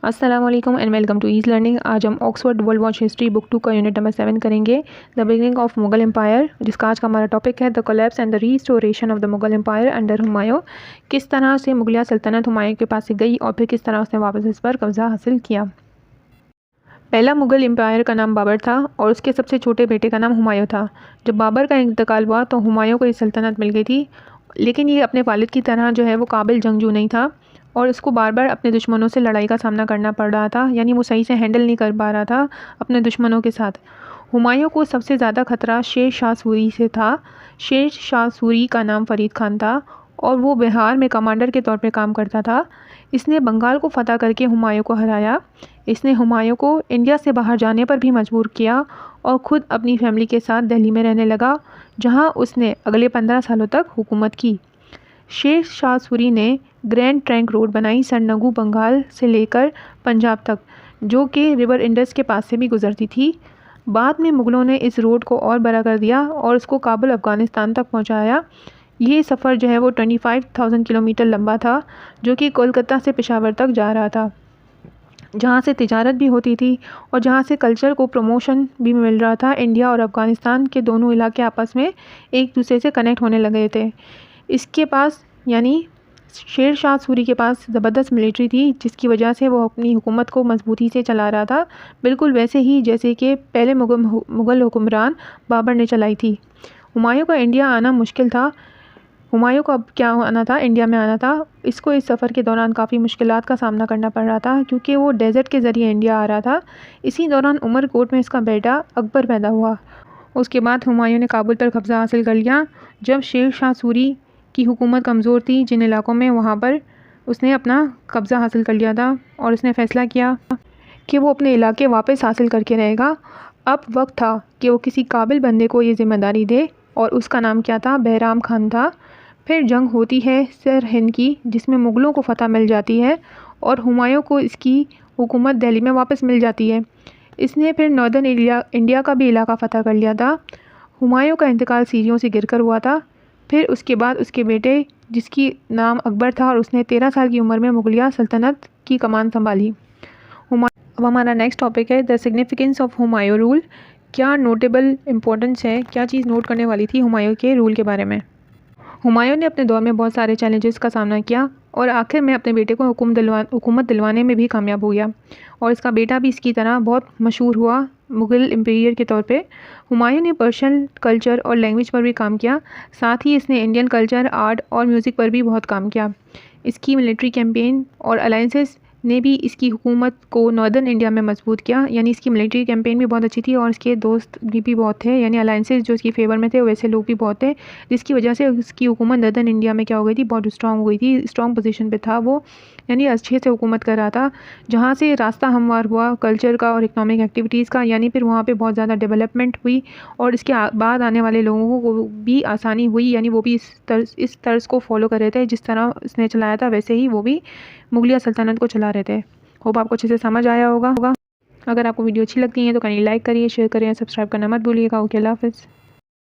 अस्सलाम वालेकुम and welcome to ease learning. आज हम Oxford world watch history book 2 का यूनिट नंबर 7 करेंगे, the beginning of Mughal empire, जिसका आज का हमारा टॉपिक है the collapse and the restoration of the Mughal empire under Humayun. किस तरह से मुगलिया सल्तनत हुमायूं के पास से गई और फिर किस तरह उसने वापस इस पर कब्जा हासिल किया। पहला मुगल एम्पायर का नाम बाबर था और उसके सबसे छोटे बेटे का नाम हुमायूं था। जब बाबर का इंतकाल हुआ तो हुमायूं को ये सल्तनत मिल गई थी, लेकिन ये अपने वालिद की तरह जो है वो काबिल जंगजू नहीं था और उसको बार बार अपने दुश्मनों से लड़ाई का सामना करना पड़ रहा था, यानी वो सही से हैंडल नहीं कर पा रहा था अपने दुश्मनों के साथ। हुमायूं को सबसे ज़्यादा खतरा शेर शाह सूरी से था। शेर शाह सूरी का नाम फरीद खान था और वो बिहार में कमांडर के तौर पे काम करता था। इसने बंगाल को फतह करके हुमायूं को हराया। इसने हुमायूं को इंडिया से बाहर जाने पर भी मजबूर किया और ख़ुद अपनी फैमिली के साथ दिल्ली में रहने लगा, जहां उसने अगले 15 सालों तक हुकूमत की। शेर शाह सूरी ने ग्रैंड ट्रंक रोड बनाई सरनगू बंगाल से लेकर पंजाब तक, जो कि रिवर इंडस के पास से भी गुजरती थी। बाद में मुग़लों ने इस रोड को और बड़ा कर दिया और उसको काबुल अफ़गानिस्तान तक पहुंचाया। ये सफ़र जो है वो 25,000 किलोमीटर लंबा था, जो कि कोलकाता से पेशावर तक जा रहा था, जहाँ से तिजारत भी होती थी और जहाँ से कल्चर को प्रमोशन भी मिल रहा था। इंडिया और अफ़गानिस्तान के दोनों इलाके आपस में एक दूसरे से कनेक्ट होने लगे थे। इसके पास यानी शेर शाह सूरी के पास ज़बरदस्त मिलिट्री थी, जिसकी वजह से वो अपनी हुकूमत को मजबूती से चला रहा था, बिल्कुल वैसे ही जैसे कि पहले मुग़ल हुक्मरान बाबर ने चलाई थी। हुमायूं का इंडिया आना मुश्किल था। हुमायूं को अब क्या आना था, इंडिया में आना था। इसको इस सफ़र के दौरान काफ़ी मुश्किलात का सामना करना पड़ रहा था, क्योंकि वो डेज़र्ट के ज़रिए इंडिया आ रहा था। इसी दौरान उमरकोट में इसका बेटा अकबर पैदा हुआ। उसके बाद हुमायूं ने काबुल पर कब्ज़ा हासिल कर लिया। जब शेर शाह सूरी की हुकूमत कमज़ोर थी जिन इलाकों में, वहाँ पर उसने अपना कब्ज़ा हासिल कर लिया था और उसने फ़ैसला किया कि वो अपने इलाके वापस हासिल करके रहेगा। अब वक्त था कि वो किसी काबिल बंदे को ये ज़िम्मेदारी दे, और उसका नाम क्या था? बहराम खान था। फिर जंग होती है सर हिंद की, जिसमें मुग़लों को फ़तह मिल जाती है और हुमायूं को इसकी हुकूमत दिल्ली में वापस मिल जाती है। इसने फिर नॉर्दर्न इंडिया का भी इलाका फ़तह कर लिया था। हुमायूं का इंतकाल सीरियों से गिरकर हुआ था। फिर उसके बाद उसके बेटे, जिसकी नाम अकबर था, और उसने 13 साल की उम्र में मुगलिया सल्तनत की कमान संभाली। अब हमारा नेक्स्ट टॉपिक है the significance of Humayun rule. क्या नोटेबल इम्पोर्टेंस है, क्या चीज़ नोट करने वाली थी हुमायूं के रूल के बारे में। हुमायूं ने अपने दौर में बहुत सारे चैलेंजेस का सामना किया और आखिर में अपने बेटे को हुकूमत दिलवाने में भी कामयाब हो गया, और इसका बेटा भी इसकी तरह बहुत मशहूर हुआ मुग़ल एम्पायर के तौर पे। हुमायूं ने पर्शियन कल्चर और लैंग्वेज पर भी काम किया, साथ ही इसने इंडियन कल्चर, आर्ट और म्यूज़िक पर भी बहुत काम किया। इसकी मिलिट्री कैंपेन और अलाइंसेस ने भी इसकी हुकूमत को नॉर्दर्न इंडिया में मजबूत किया, यानी इसकी मिलिट्री कैंपेन भी बहुत अच्छी थी और इसके दोस्त भी बहुत थे, यानी अलाइंसेस जो इसकी फेवर में थे वैसे लोग भी बहुत थे, जिसकी वजह से उसकी हुकूमत नॉर्दर्न इंडिया में क्या हो गई थी, बहुत स्ट्रांग हो गई थी। स्ट्रांग पोजीशन पे था वो, यानी अच्छे से हुकूमत कर रहा था, जहाँ से रास्ता हमवार हुआ कल्चर का और इकनॉमिक एक्टिविटीज़ का, यानी फिर वहाँ पे बहुत ज़्यादा डेवलपमेंट हुई और इसके बाद आने वाले लोगों को भी आसानी हुई, यानी वो भी इस तर्ज को फॉलो कर रहे थे जिस तरह इसने चलाया था, वैसे ही वो भी मुगलिया सल्तनत को चला रहे थे। होप आपको अच्छे से समझ आया होगा। अगर आपको वीडियो अच्छी लगती है तो कहीं लाइक करिए, शेयर करिए, सब्सक्राइब करना मत भूलिएगा। ओके, अल्लाह हाफ़िज़।